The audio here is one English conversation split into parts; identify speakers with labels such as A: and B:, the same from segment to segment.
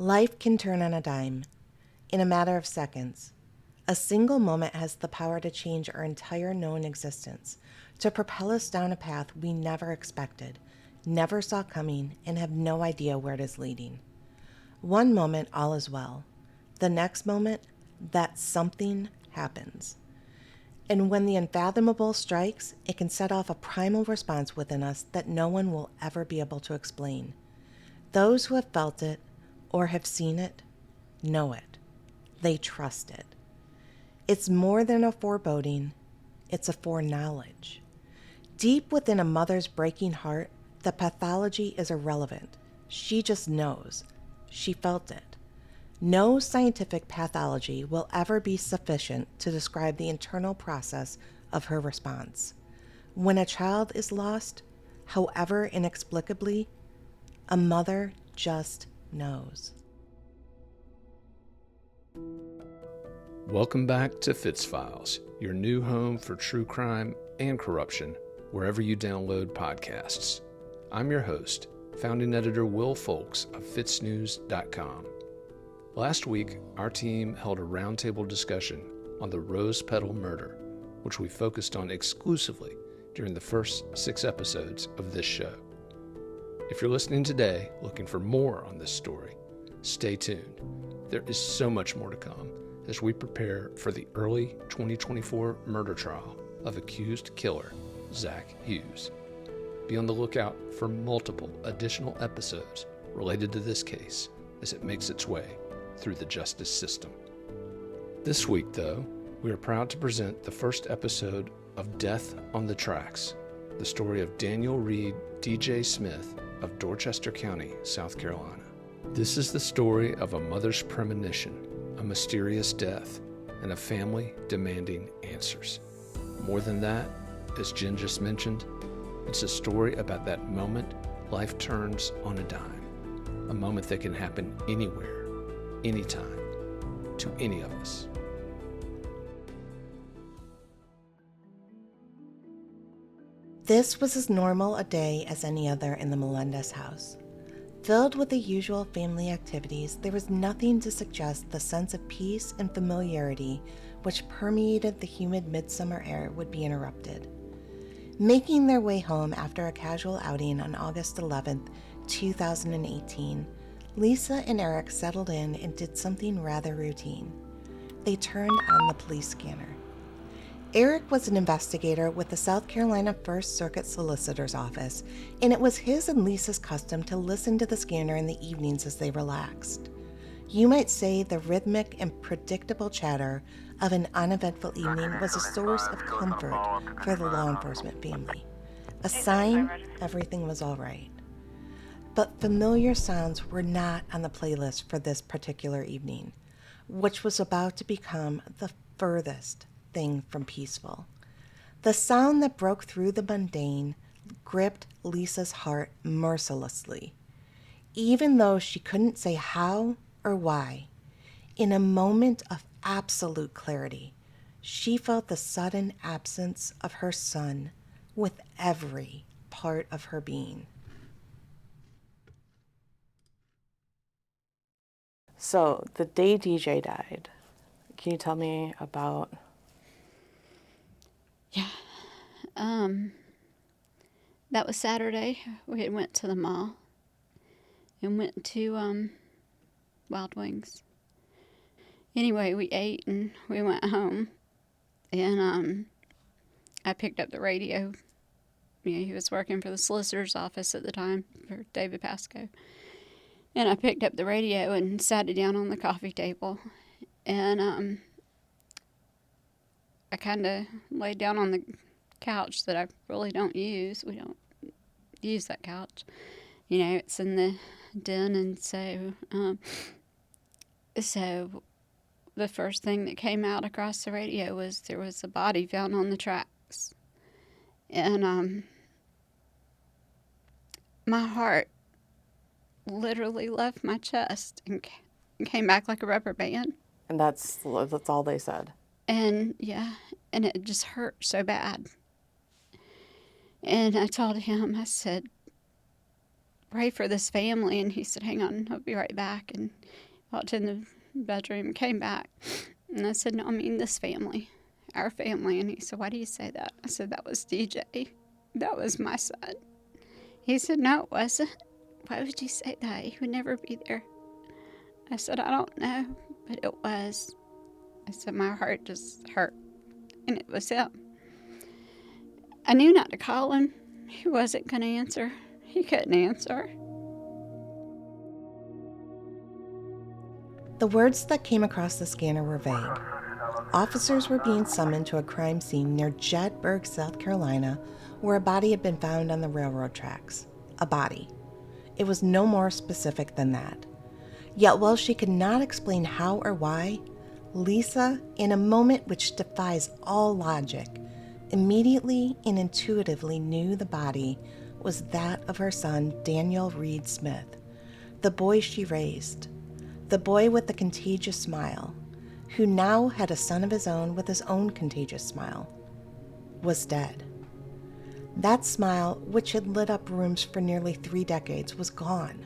A: Life can turn on a dime, in a matter of seconds. A single moment has the power to change our entire known existence, to propel us down a path we never expected, never saw coming, and have no idea where it is leading. One moment, all is well. The next moment, that something happens. And when the unfathomable strikes, it can set off a primal response within us that no one will ever be able to explain. Those who have felt it or have seen it know it. They trust it. It's more than a foreboding, it's a foreknowledge. Deep within a mother's breaking heart, the pathology is irrelevant. She just knows. She felt it. No scientific pathology will ever be sufficient to describe the internal process of her response. When a child is lost, however inexplicably, a mother just knows.
B: Welcome back to FITSFiles, your new home for true crime and corruption, wherever you download podcasts. I'm your host, founding editor Will Folks of FITSNews.com. Last week, our team held a roundtable discussion on the Rose Petal murder, which we focused on exclusively during the first 6 episodes of this show. If you're listening today looking for more on this story, stay tuned. There is so much more to come as we prepare for the early 2024 murder trial of accused killer Zach Hughes. Be on the lookout for multiple additional episodes related to this case as it makes its way through the justice system. This week, though, we are proud to present the first episode of Death on the Tracks, the story of Daniel Reed DJ Smith of Dorchester County, South Carolina. This is the story of a mother's premonition, a mysterious death, and a family demanding answers. More than that, as Jen just mentioned, it's a story about that moment life turns on a dime, a moment that can happen anywhere, anytime, to any of us.
A: This was as normal a day as any other in the Melendez house. Filled with the usual family activities, there was nothing to suggest the sense of peace and familiarity which permeated the humid midsummer air would be interrupted. Making their way home after a casual outing on August 11th, 2018, Lisa and Eric settled in and did something rather routine. They turned on the police scanner. Eric was an investigator with the South Carolina First Circuit Solicitor's Office, and it was his and Lisa's custom to listen to the scanner in the evenings as they relaxed. You might say the rhythmic and predictable chatter of an uneventful evening was a source of comfort for the law enforcement family, a sign everything was all right. But familiar sounds were not on the playlist for this particular evening, which was about to become the furthest thing from peaceful. The sound that broke through the mundane gripped Lisa's heart mercilessly, even though she couldn't say how or why. In a moment of absolute clarity, she felt the sudden absence of her son with every part of her being. So, the day DJ died, can you tell me about?
C: Yeah. That was Saturday. We had went to the mall and went to Wild Wings. Anyway, we ate and we went home, and I picked up the radio. You know, he was working for the solicitor's office at the time for David Pasco. And I picked up the radio and sat it down on the coffee table, and I kind of laid down on the couch that I really don't use. We don't use that couch. You know, it's in the den, and so the first thing that came out across the radio was there was a body found on the tracks. And my heart literally left my chest and came back like a rubber band.
A: And that's all they said.
C: And yeah, and it just hurt so bad. And I told him, I said, pray for this family. And he said, hang on, I'll be right back. And walked in the bedroom and came back. And I said, no, I mean this family, our family. And he said, why do you say that? I said, that was DJ. That was my son. He said, no, it wasn't. Why would you say that? He would never be there. I said, I don't know, but it was. I said, my heart just hurt, and it was him. I knew not to call him. He wasn't going to answer. He couldn't answer.
A: The words that came across the scanner were vague. Officers were being summoned to a crime scene near Jedburgh, South Carolina, where a body had been found on the railroad tracks. A body. It was no more specific than that. Yet while she could not explain how or why, Lisa, in a moment which defies all logic, immediately and intuitively knew the body was that of her son, Daniel Reed Smith, the boy she raised, the boy with the contagious smile, who now had a son of his own with his own contagious smile, was dead. That smile, which had lit up rooms for nearly 3 decades, was gone.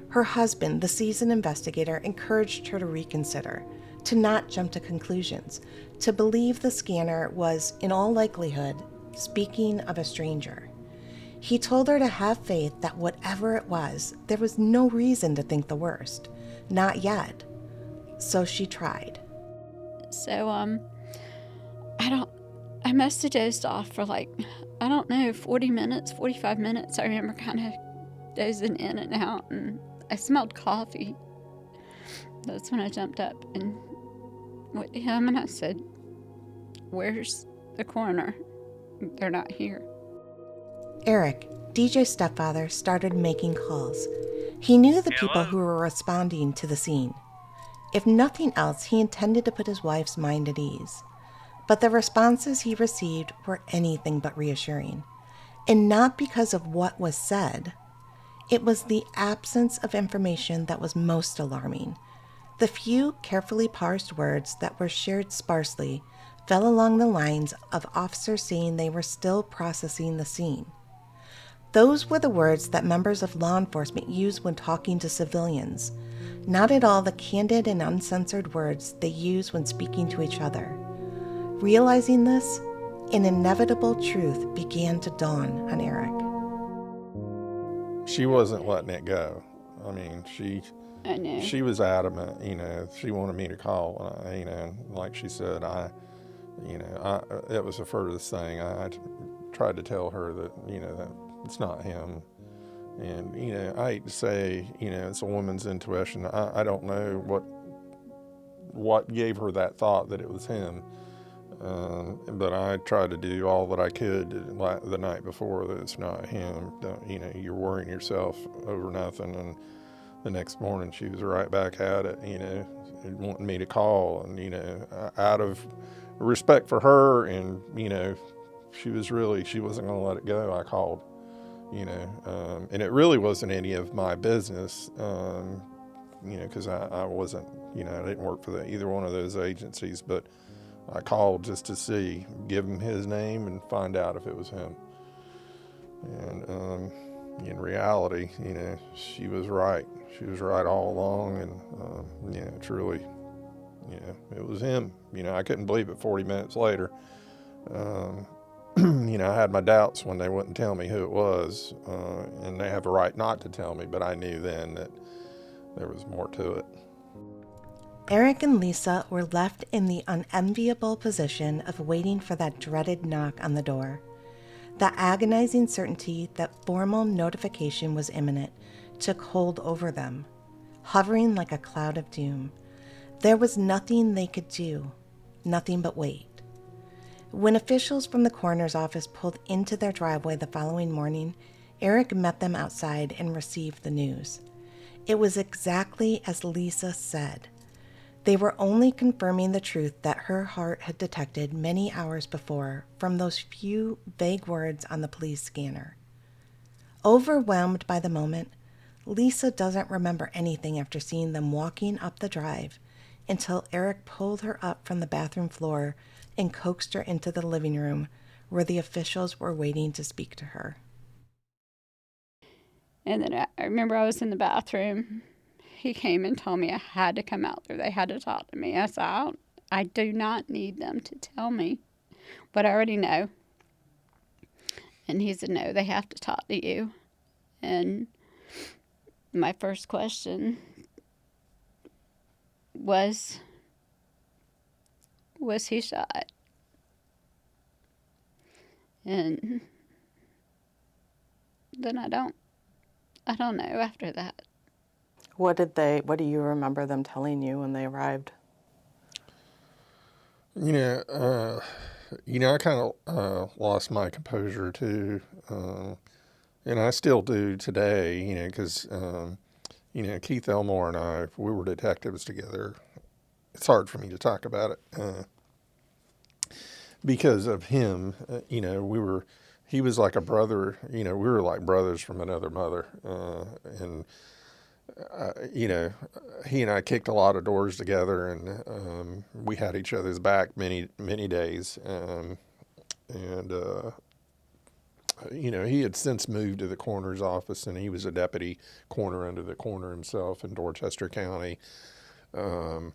A: Her husband, the seasoned investigator, encouraged her to reconsider, to not jump to conclusions, to believe the scanner was, in all likelihood, speaking of a stranger. He told her to have faith that whatever it was, there was no reason to think the worst. Not yet. So she tried.
C: So, I must have dozed off for 40 minutes, 45 minutes. I remember kind of dozing in and out, and I smelled coffee. That's when I jumped up and went to him, and I said, where's the coroner? They're not here.
A: Eric, DJ's stepfather, started making calls. He knew the people who were responding to the scene. If nothing else, he intended to put his wife's mind at ease. But the responses he received were anything but reassuring. And not because of what was said. It was the absence of information that was most alarming. The few carefully parsed words that were shared sparsely fell along the lines of officers saying they were still processing the scene. Those were the words that members of law enforcement use when talking to civilians, not at all the candid and uncensored words they use when speaking to each other. Realizing this, an inevitable truth began to dawn on Eric.
D: She wasn't letting it go. I mean,
C: I know.
D: she was adamant, she wanted me to call, like she said, it was the furthest thing. I tried to tell her that, that it's not him. And, I hate to say, it's a woman's intuition. I don't know what gave her that thought that it was him. But I tried to do all that I could the night before that it's not him. You're worrying yourself over nothing. And the next morning she was right back at it, wanting me to call. And, out of respect for her and, she wasn't going to let it go. I called, and it really wasn't any of my business, because I wasn't, I didn't work for either one of those agencies, but I called just to see, give him his name and find out if it was him. And in reality, she was right. She was right all along, and truly, it was him. I couldn't believe it 40 minutes later. I had my doubts when they wouldn't tell me who it was, and they have a right not to tell me, but I knew then that there was more to it.
A: Eric and Lisa were left in the unenviable position of waiting for that dreaded knock on the door. The agonizing certainty that formal notification was imminent took hold over them, hovering like a cloud of doom. There was nothing they could do, nothing but wait. When officials from the coroner's office pulled into their driveway the following morning, Eric met them outside and received the news. It was exactly as Lisa said. They were only confirming the truth that her heart had detected many hours before from those few vague words on the police scanner. Overwhelmed by the moment, Lisa doesn't remember anything after seeing them walking up the drive until Eric pulled her up from the bathroom floor and coaxed her into the living room where the officials were waiting to speak to her.
C: And then I remember I was in the bathroom. He came and told me I had to come out there. They had to talk to me. I said, I do not need them to tell me what I already know. And he said, no, they have to talk to you. And my first question was he shot? And then I don't know after that.
A: What do you remember them telling you when they arrived?
D: I kind of lost my composure too, and I still do today, because, Keith Elmore and I, we were detectives together. It's hard for me to talk about it because of him. He was like a brother, we were like brothers from another mother, and he and I kicked a lot of doors together, and we had each other's back many, many days. He had since moved to the coroner's office, and he was a deputy coroner under the coroner himself in Dorchester County. While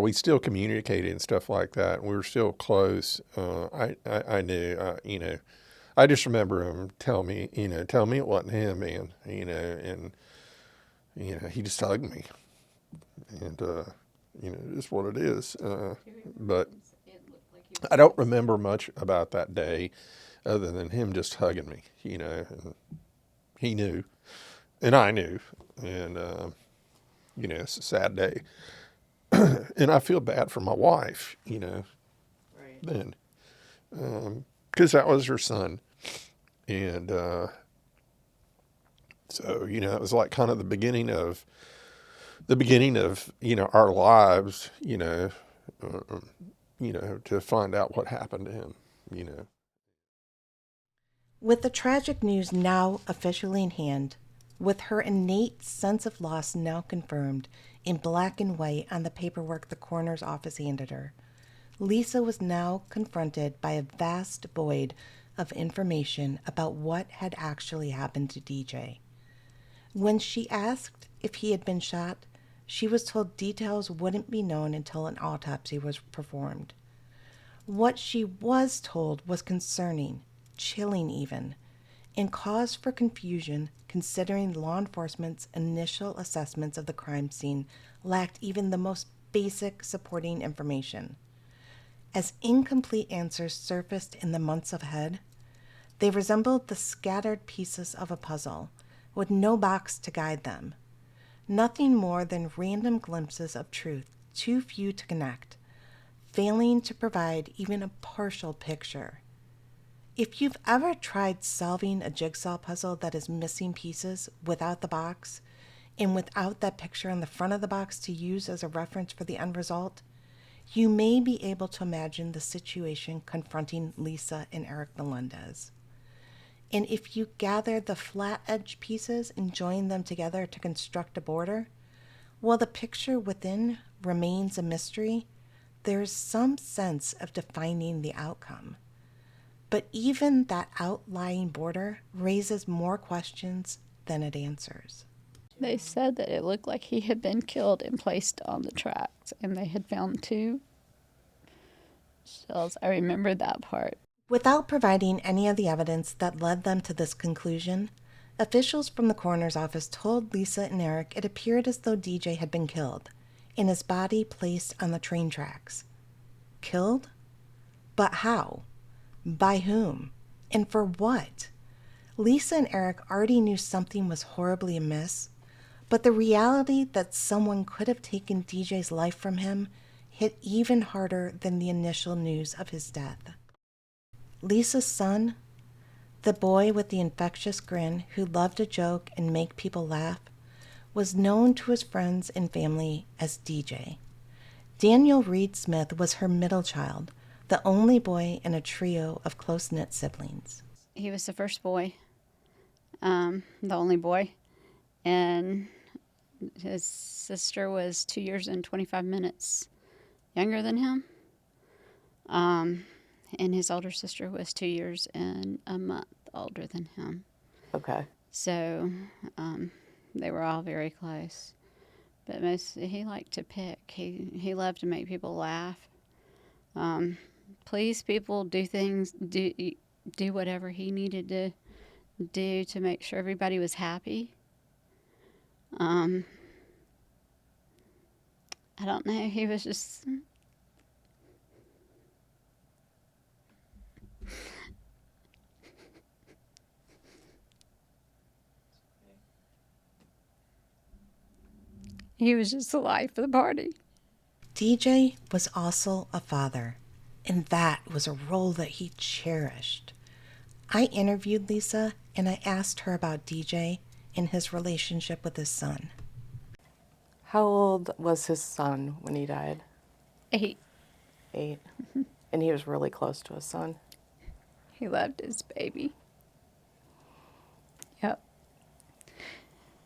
D: we still communicated and stuff like that, we were still close. I knew, I just remember him tell me it wasn't him, man, and, he just hugged me, and, it's what it is. But I don't remember much about that day other than him just hugging me, and he knew, and I knew, and, it's a sad day. And I feel bad for my wife,
A: Right.
D: then, because that was her son. And so, it was like kind of the beginning of our lives, to find out what happened to him.
A: With the tragic news now officially in hand, with her innate sense of loss now confirmed in black and white on the paperwork the coroner's office handed her, Lisa was now confronted by a vast void of information about what had actually happened to DJ. When she asked if he had been shot, she was told details wouldn't be known until an autopsy was performed. What she was told was concerning, chilling even, and cause for confusion considering law enforcement's initial assessments of the crime scene lacked even the most basic supporting information. As incomplete answers surfaced in the months ahead, they resembled the scattered pieces of a puzzle, with no box to guide them. Nothing more than random glimpses of truth, too few to connect, failing to provide even a partial picture. If you've ever tried solving a jigsaw puzzle that is missing pieces without the box, and without that picture on the front of the box to use as a reference for the end result, you may be able to imagine the situation confronting Lisa and Eric Melendez. And if you gather the flat edge pieces and join them together to construct a border, while the picture within remains a mystery, there is some sense of defining the outcome. But even that outlying border raises more questions than it answers.
C: They said that it looked like he had been killed and placed on the tracks, and they had found 2 shells. I remember that part.
A: Without providing any of the evidence that led them to this conclusion, officials from the coroner's office told Lisa and Eric it appeared as though DJ had been killed, and his body placed on the train tracks. Killed? But how? By whom? And for what? Lisa and Eric already knew something was horribly amiss, but the reality that someone could have taken DJ's life from him hit even harder than the initial news of his death. Lisa's son, the boy with the infectious grin who loved to joke and make people laugh, was known to his friends and family as DJ. Daniel Reed Smith was her middle child, the only boy in a trio of close-knit siblings.
C: He was the first boy, the only boy, and his sister was 2 years and 25 minutes younger than him. And his older sister was 2 years and a month older than him.
A: Okay.
C: So they were all very close. But he liked to pick. He loved to make people laugh. Please people, do whatever he needed to do to make sure everybody was happy. I don't know. He was just. He was just the life of the party.
A: DJ was also a father, and that was a role that he cherished. I interviewed Lisa and I asked her about DJ and his relationship with his son. How old was his son when he died?
C: 8.
A: 8. And he was really close to his son.
C: He loved his baby. Yep.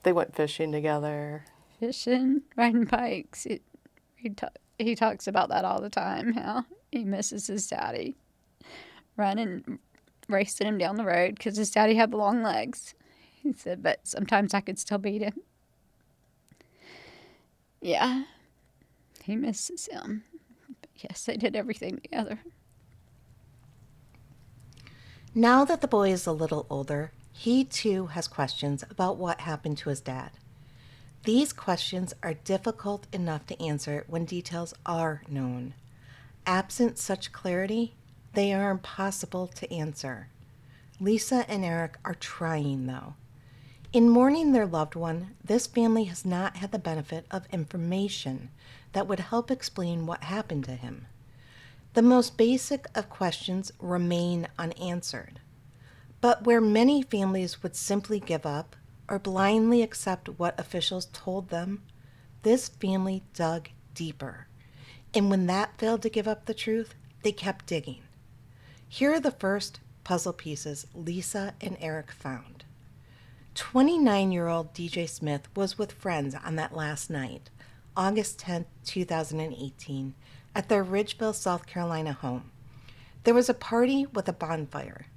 A: They went fishing together.
C: Fishing, riding bikes. He talks about that all the time, how he misses his daddy. Racing him down the road because his daddy had the long legs. He said, but sometimes I could still beat him. Yeah, he misses him. But yes, they did everything together.
A: Now that the boy is a little older, he too has questions about what happened to his dad. These questions are difficult enough to answer when details are known. Absent such clarity, they are impossible to answer. Lisa and Eric are trying, though. In mourning their loved one, this family has not had the benefit of information that would help explain what happened to him. The most basic of questions remain unanswered. But where many families would simply give up or blindly accept what officials told them, this family dug deeper. And when that failed to give up the truth, they kept digging. Here are the first puzzle pieces Lisa and Eric found. 29-year-old DJ Smith was with friends on that last night, August 10, 2018, at their Ridgeville, South Carolina home. There was a party with a bonfire.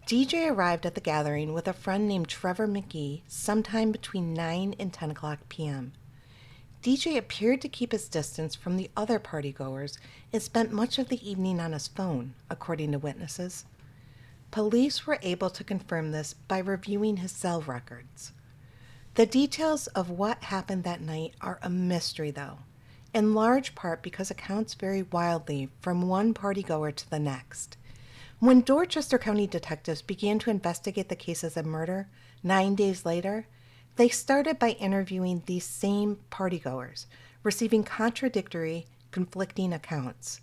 A: DJ arrived at the gathering with a friend named Trevor McGee sometime between 9 and 10 o'clock p.m. DJ appeared to keep his distance from the other partygoers and spent much of the evening on his phone, according to witnesses. Police were able to confirm this by reviewing his cell records. The details of what happened that night are a mystery, though, in large part because accounts vary wildly from one partygoer to the next. When Dorchester County detectives began to investigate the case as a murder 9 days later, they started by interviewing these same partygoers, receiving contradictory, conflicting accounts.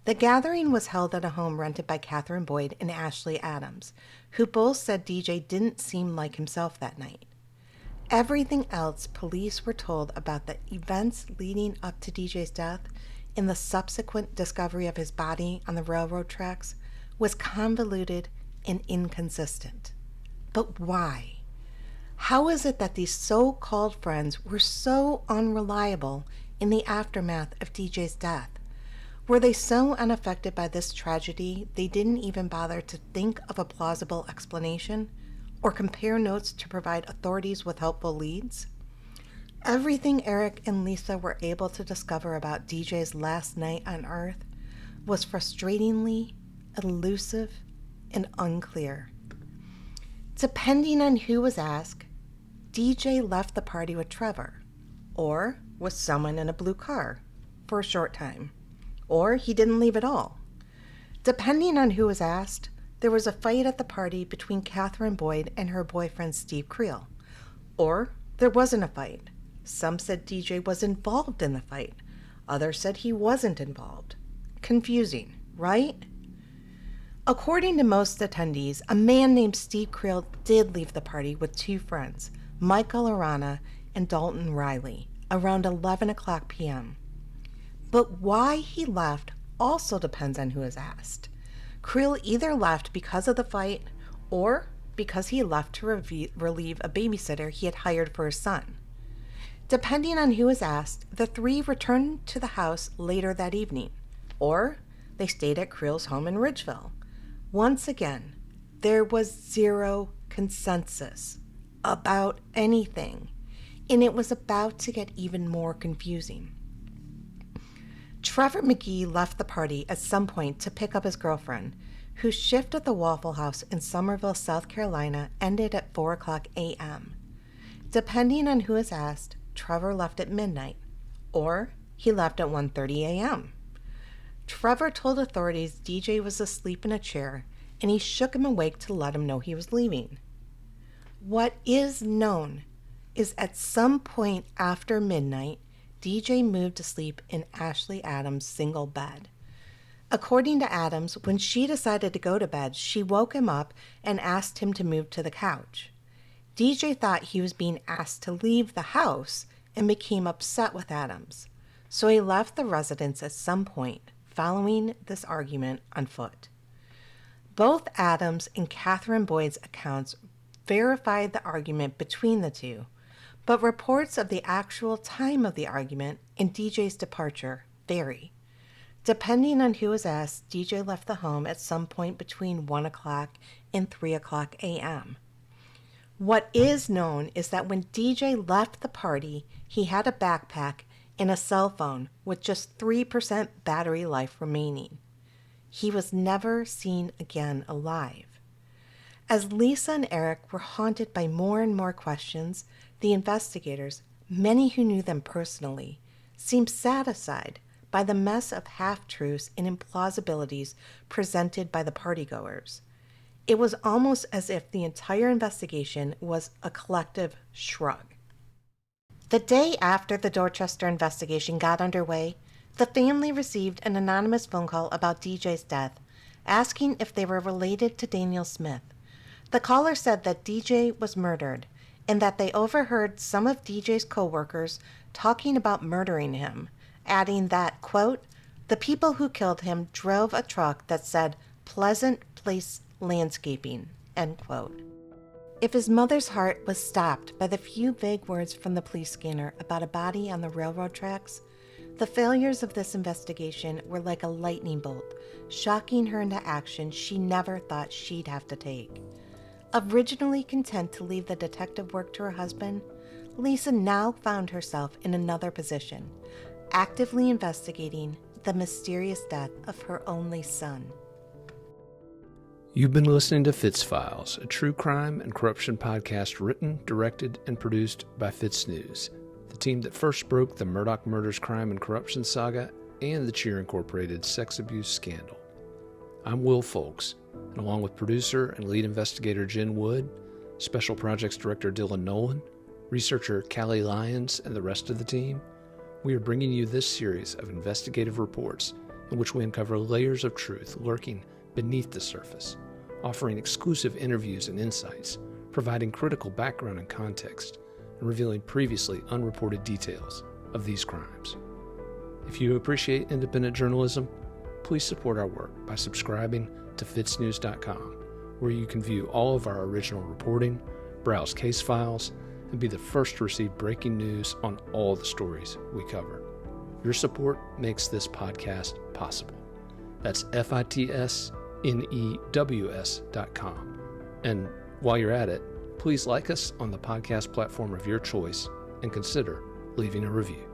A: The gathering was held at a home rented by Catherine Boyd and Ashley Adams, who both said DJ didn't seem like himself that night. Everything else police were told about the events leading up to DJ's death and the subsequent discovery of his body on the railroad tracks was convoluted and inconsistent. But why? How is it that these so-called friends were so unreliable in the aftermath of DJ's death? Were they so unaffected by this tragedy they didn't even bother to think of a plausible explanation or compare notes to provide authorities with helpful leads? Everything Eric and Lisa were able to discover about DJ's last night on Earth was frustratingly elusive and unclear. Depending on who was asked, DJ left the party with Trevor, or with someone in a blue car, for a short time, or he didn't leave at all. Depending on who was asked, there was a fight at the party between Catherine Boyd and her boyfriend Steve Creel, or there wasn't a fight. Some said DJ was involved in the fight. Others said he wasn't involved. Confusing, right? According to most attendees, a man named Steve Creel did leave the party with two friends, Michael Arana and Dalton Riley, around 11 o'clock p.m. But why he left also depends on who is asked. Creel either left because of the fight or because he left to relieve a babysitter he had hired for his son. Depending on who is asked, the three returned to the house later that evening, or they stayed at Creel's home in Ridgeville. Once again, there was zero consensus about anything, and it was about to get even more confusing. Trevor McGee left the party at some point to pick up his girlfriend, whose shift at the Waffle House in Summerville, South Carolina ended at 4:00 a.m. Depending on who is asked, Trevor left at midnight, or he left at 1:30 a.m. Trevor told authorities DJ was asleep in a chair, and he shook him awake to let him know he was leaving. What is known is at some point after midnight, DJ moved to sleep in Ashley Adams' single bed. According to Adams, when she decided to go to bed, she woke him up and asked him to move to the couch. DJ thought he was being asked to leave the house and became upset with Adams, so he left the residence at some point following this argument on foot. Both Adams and Catherine Boyd's accounts verified the argument between the two, but reports of the actual time of the argument and DJ's departure vary. Depending on who was asked, DJ left the home at some point between 1 o'clock and 3:00 a.m. What is known is that when DJ left the party, he had a backpack and a cell phone with just 3% battery life remaining. He was never seen again alive. As Lisa and Eric were haunted by more and more questions, the investigators, many who knew them personally, seemed satisfied by the mess of half-truths and implausibilities presented by the partygoers. It was almost as if the entire investigation was a collective shrug. The day after the Dorchester investigation got underway, the family received an anonymous phone call about DJ's death, asking if they were related to Daniel Smith. The caller said that DJ was murdered and that they overheard some of DJ's co-workers talking about murdering him, adding that, quote, the people who killed him drove a truck that said Pleasant Place Landscaping, end quote. If his mother's heart was stopped by the few vague words from the police scanner about a body on the railroad tracks, the failures of this investigation were like a lightning bolt, shocking her into action she never thought she'd have to take. Originally content to leave the detective work to her husband, Lisa now found herself in another position, actively investigating the mysterious death of her only son.
B: You've been listening to FITSFiles, a true crime and corruption podcast written, directed, and produced by FITSNews, the team that first broke the Murdaugh murders, crime, and corruption saga and the Cheer Incorporated sex abuse scandal. I'm Will Folks, and along with producer and lead investigator Jen Wood, special projects director Dylan Nolan, researcher Callie Lyons, and the rest of the team, we are bringing you this series of investigative reports in which we uncover layers of truth lurking beneath the surface, offering exclusive interviews and insights, providing critical background and context, and revealing previously unreported details of these crimes. If you appreciate independent journalism, please support our work by subscribing to FITSNews.com, where you can view all of our original reporting, browse case files, and be the first to receive breaking news on all the stories we cover. Your support makes this podcast possible. That's FITSNews.com. And while you're at it, please like us on the podcast platform of your choice and consider leaving a review.